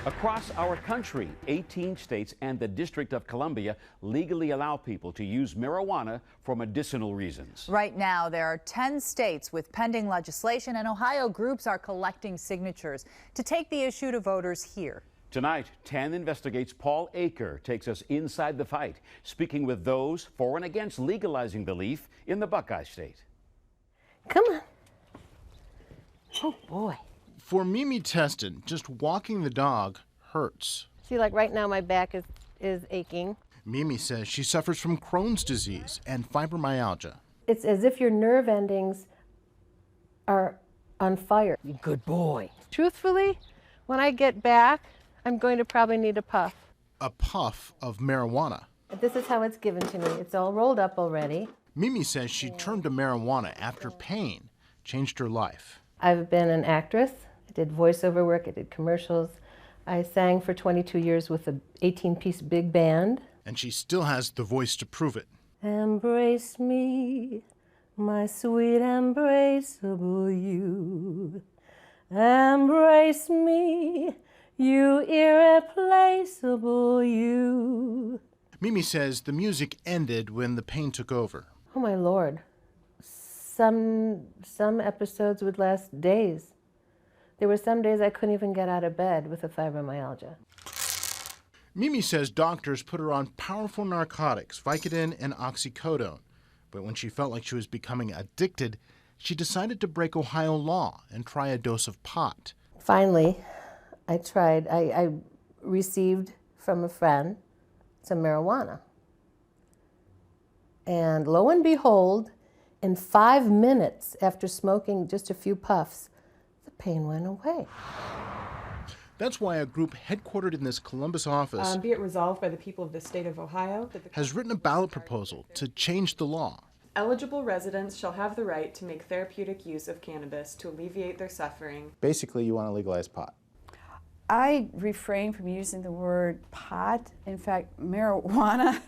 Across our country, 18 states and the District of Columbia legally allow people to use marijuana for medicinal reasons. Right now, there are 10 states with pending legislation, and Ohio groups are collecting signatures to take the issue to voters here. Tonight, 10 Investigates' Paul Aker takes us inside the fight, speaking with those for and against legalizing the leaf in the Buckeye State. Come on. Oh, boy. For Mimi Teston, just walking the dog hurts. See, like right now my back is aching. Mimi says she suffers from Crohn's disease and fibromyalgia. It's as if your nerve endings are on fire. You good boy. Truthfully, when I get back, I'm going to probably need a puff. A puff of marijuana. This is how it's given to me. It's all rolled up already. Mimi says she turned to marijuana after pain changed her life. I've been an actress. I did voiceover work. I did commercials. I sang for 22 years with an 18-piece big band. And she still has the voice to prove it. Embrace me, my sweet embraceable you. Embrace me, you irreplaceable you. Mimi says the music ended when the pain took over. Oh my Lord. Some episodes would last days. There were some days I couldn't even get out of bed with the fibromyalgia. Mimi says doctors put her on powerful narcotics, Vicodin and oxycodone. But when she felt like she was becoming addicted, she decided to break Ohio law and try a dose of pot. Finally, I received from a friend some marijuana. And lo and behold, in 5 minutes after smoking just a few puffs, the pain went away. That's why a group headquartered in this Columbus office be it resolved by the people of the state of Ohio that has written a ballot proposal to change the law. eligible residents shall have the right to make therapeutic use of cannabis to alleviate their suffering. Basically, you want to legalize pot. I refrain from using the word pot. In fact, marijuana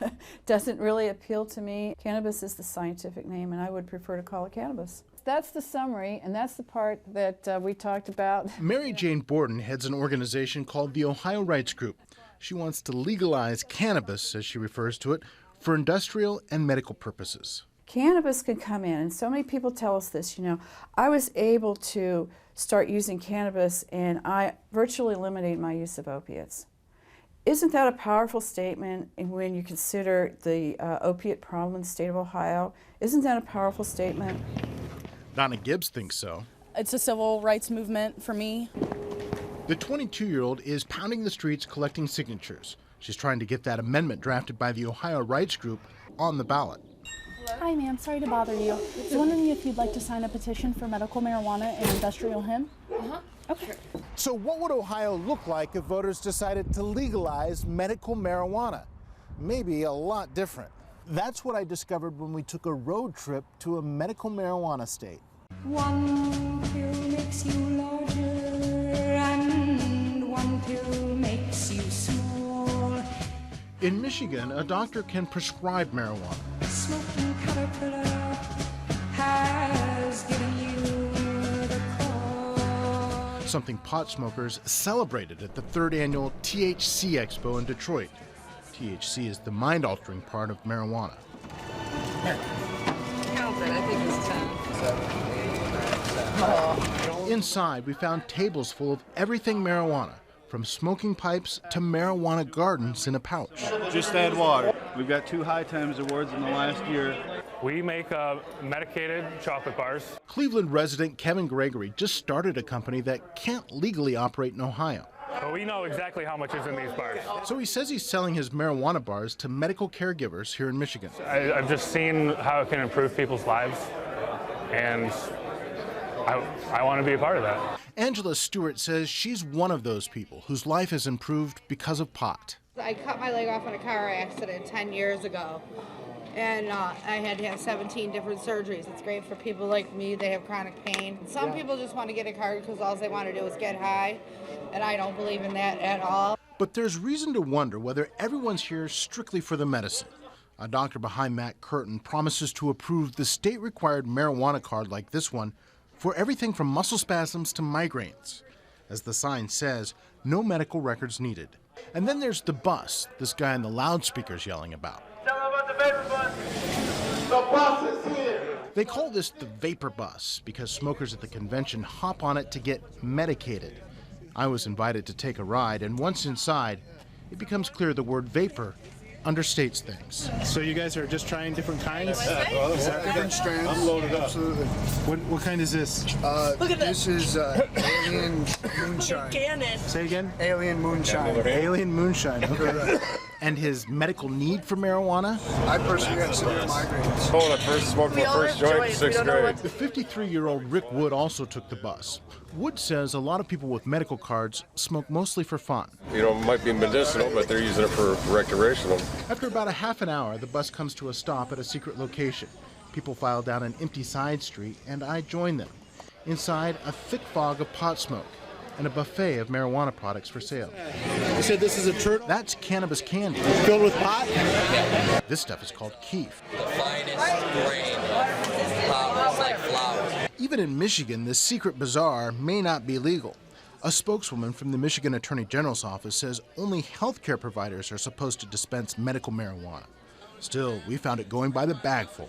doesn't really appeal to me. Cannabis is the scientific name, and I would prefer to call it cannabis. That's the summary, and that's the part that we talked about. Mary Jane Borden heads an organization called the Ohio Rights Group. She wants to legalize cannabis, as she refers to it, for industrial and medical purposes. Cannabis can come in, and so many people tell us this, I was able to start using cannabis and I virtually eliminated my use of opiates. Isn't that a powerful statement when you consider the opiate problem in the state of Ohio? Isn't that a powerful statement? Donna Gibbs thinks so. It's a civil rights movement for me. The 22-year-old is pounding the streets collecting signatures. She's trying to get that amendment drafted by the Ohio Rights Group on the ballot. Hi, ma'am. Sorry to bother you. I was wondering if you'd like to sign a petition for medical marijuana and industrial hemp? Okay. So what would Ohio look like if voters decided to legalize medical marijuana? Maybe a lot different. That's what I discovered when we took a road trip to a medical marijuana state. One pill makes you larger and one pill makes you small. In Michigan, a doctor can prescribe marijuana. Smoking caterpillar has given you the call. Something pot smokers celebrated at the 3rd annual THC Expo in Detroit. THC is the mind-altering part of marijuana. Count it, I think it's 10. Inside, we found tables full of everything marijuana, from smoking pipes to marijuana gardens in a pouch. Just add water. We've got 2 High Times awards in the last year. We make medicated chocolate bars. Cleveland resident Kevin Gregory just started a company that can't legally operate in Ohio. But we know exactly how much is in these bars. So he says he's selling his marijuana bars to medical caregivers here in Michigan. I've just seen how it can improve people's lives, and I want to be a part of that. Angela Stewart says she's one of those people whose life has improved because of pot. I cut my leg off in a car accident 10 years ago, and I had to have 17 different surgeries. It's great for people like me. They have chronic pain. Some people just want to get a card because all they want to do is get high, and I don't believe in that at all. But there's reason to wonder whether everyone's here strictly for the medicine. A doctor behind that curtain promises to approve the state-required marijuana card like this one for everything from muscle spasms to migraines. As the sign says, No medical records needed. And then there's the bus, this guy on the loudspeakers yelling about. Tell them about the vapor bus. The bus is here. They call this the vapor bus because smokers at the convention hop on it to get medicated. I was invited to take a ride, and once inside, it becomes clear the word vapor understates things. So you guys are just trying different kinds? Different strands. I'm loaded up. Absolutely. What kind is this? Look at this is alien moonshine. Say again? Alien moonshine. Alien moonshine, okay. And his medical need for marijuana? I personally had severe migraines. Oh, I first smoked my first joint in 6th grade. The 53-year-old Rick Wood also took the bus. Wood says a lot of people with medical cards smoke mostly for fun. You know, it might be medicinal, but they're using it for recreational. After about a half an hour, the bus comes to a stop at a secret location. People file down an empty side street, and I join them. Inside, a thick fog of pot smoke and a buffet of marijuana products for sale. You said this is a turtle? That's cannabis candy. Filled with pot? This stuff is called keef. The finest grain of powders like flour. Even in Michigan, this secret bazaar may not be legal. A spokeswoman from the Michigan Attorney General's office says only healthcare providers are supposed to dispense medical marijuana. Still, we found it going by the bagful.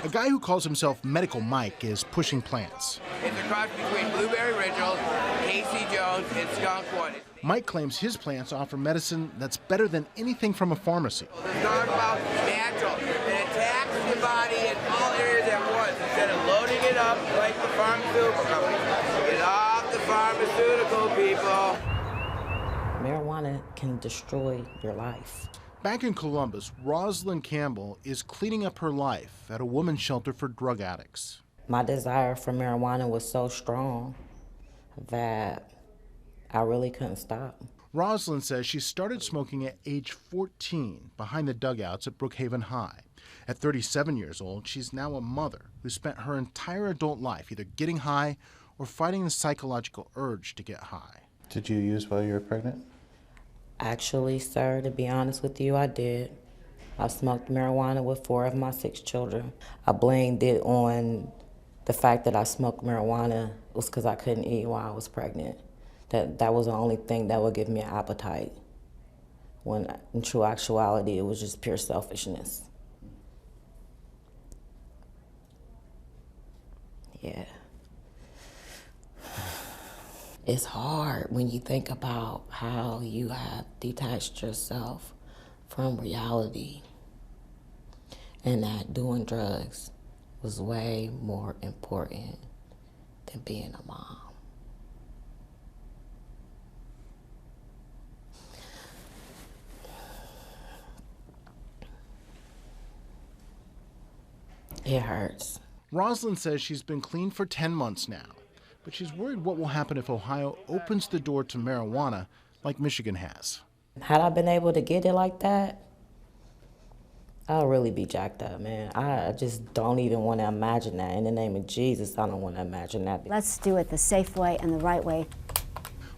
A guy who calls himself Medical Mike is pushing plants. It's a cross between Blueberry Rituals, Casey Jones, and Skunk One. Mike claims his plants offer medicine that's better than anything from a pharmacy. It's not about natural. It attacks the body in all areas at once instead of loading it up like the pharmaceutical companies. Get off the pharmaceutical, people. Marijuana can destroy your life. Back in Columbus, Rosalind Campbell is cleaning up her life at a women's shelter for drug addicts. My desire for marijuana was so strong that I really couldn't stop. Rosalind says she started smoking at age 14 behind the dugouts at Brookhaven High. At 37 years old, she's now a mother who spent her entire adult life either getting high or fighting the psychological urge to get high. Did you use while you were pregnant? Actually, sir, to be honest with you, I did. I smoked marijuana with 4 of my 6 children. I blamed it on the fact that I smoked marijuana was because I couldn't eat while I was pregnant. That was the only thing that would give me an appetite. When in true actuality, it was just pure selfishness. Yeah. It's hard when you think about how you have detached yourself from reality and that doing drugs was way more important than being a mom. It hurts. Rosalind says she's been clean for 10 months now, but she's worried what will happen if Ohio opens the door to marijuana like Michigan has. Had I been able to get it like that, I'll really be jacked up, man. I just don't even want to imagine that. In the name of Jesus, I don't want to imagine that. Let's do it the safe way and the right way.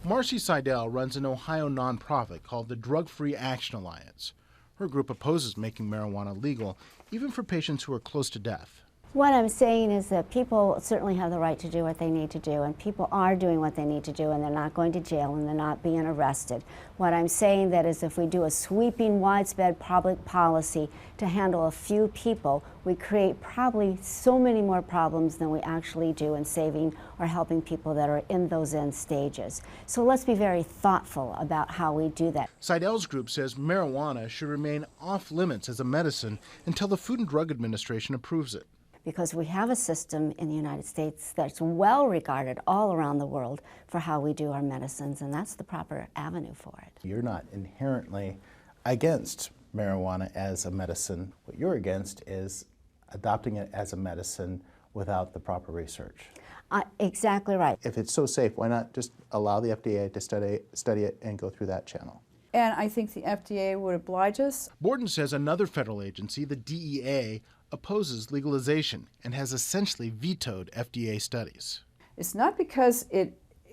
Marcy Seidel runs an Ohio nonprofit called the Drug-Free Action Alliance. Her group opposes making marijuana legal, even for patients who are close to death. What I'm saying is that people certainly have the right to do what they need to do, and people are doing what they need to do, and they're not going to jail, and they're not being arrested. What I'm saying that is if we do a sweeping, widespread public policy to handle a few people, we create probably so many more problems than we actually do in saving or helping people that are in those end stages. So let's be very thoughtful about how we do that. Seidel's group says marijuana should remain off limits as a medicine until the Food and Drug Administration approves it. Because we have a system in the United States that's well regarded all around the world for how we do our medicines, and that's the proper avenue for it. You're not inherently against marijuana as a medicine. What you're against is adopting it as a medicine without the proper research. Exactly right. If it's so safe, why not just allow the FDA to study it and go through that channel? And I think the FDA would oblige us. Borden says another federal agency, the DEA, opposes legalization and has essentially vetoed FDA studies. It's not because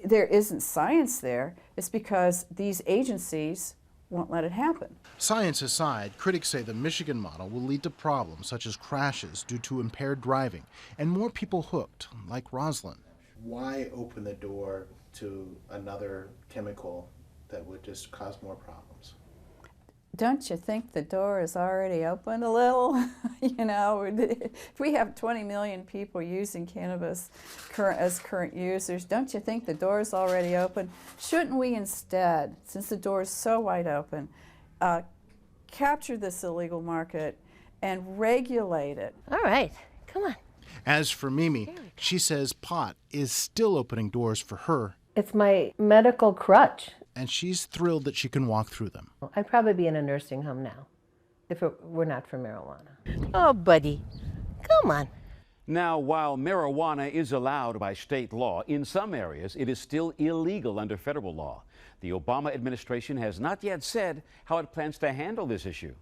there isn't science there, it's because these agencies won't let it happen. Science aside, critics say the Michigan model will lead to problems such as crashes due to impaired driving and more people hooked, like Rosalind. Why open the door to another chemical that would just cause more problems. Don't you think the door is already open a little? You know, if we have 20 million people using cannabis as current users, don't you think the door is already open? Shouldn't we instead, since the door is so wide open, capture this illegal market and regulate it? All right, come on. As for Mimi, she says pot is still opening doors for her. It's my medical crutch. And she's thrilled that she can walk through them. I'd probably be in a nursing home now if it were not for marijuana. Oh, buddy, come on. Now, while marijuana is allowed by state law, in some areas it is still illegal under federal law. The Obama administration has not yet said how it plans to handle this issue.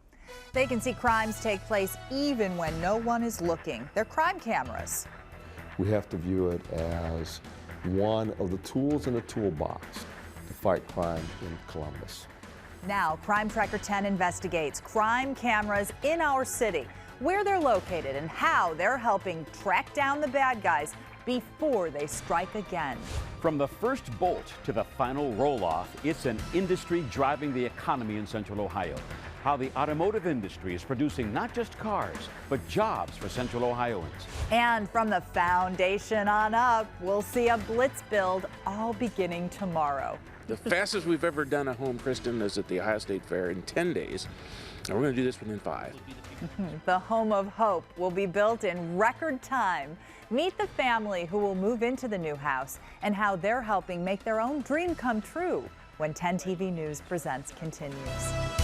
They can see crimes take place even when no one is looking. They're crime cameras. We have to view it as one of the tools in the toolbox to fight crime in Columbus. Now, Crime Tracker 10 investigates crime cameras in our city, where they're located and how they're helping track down the bad guys before they strike again. From the first bolt to the final roll-off, it's an industry driving the economy in Central Ohio. How the automotive industry is producing not just cars, but jobs for Central Ohioans. And from the foundation on up, we'll see a blitz build all beginning tomorrow. The fastest we've ever done a home, Kristen, is at the Ohio State Fair in 10 days. And we're going to do this within 5. The home of hope will be built in record time. Meet the family who will move into the new house and how they're helping make their own dream come true when 10 TV News Presents continues.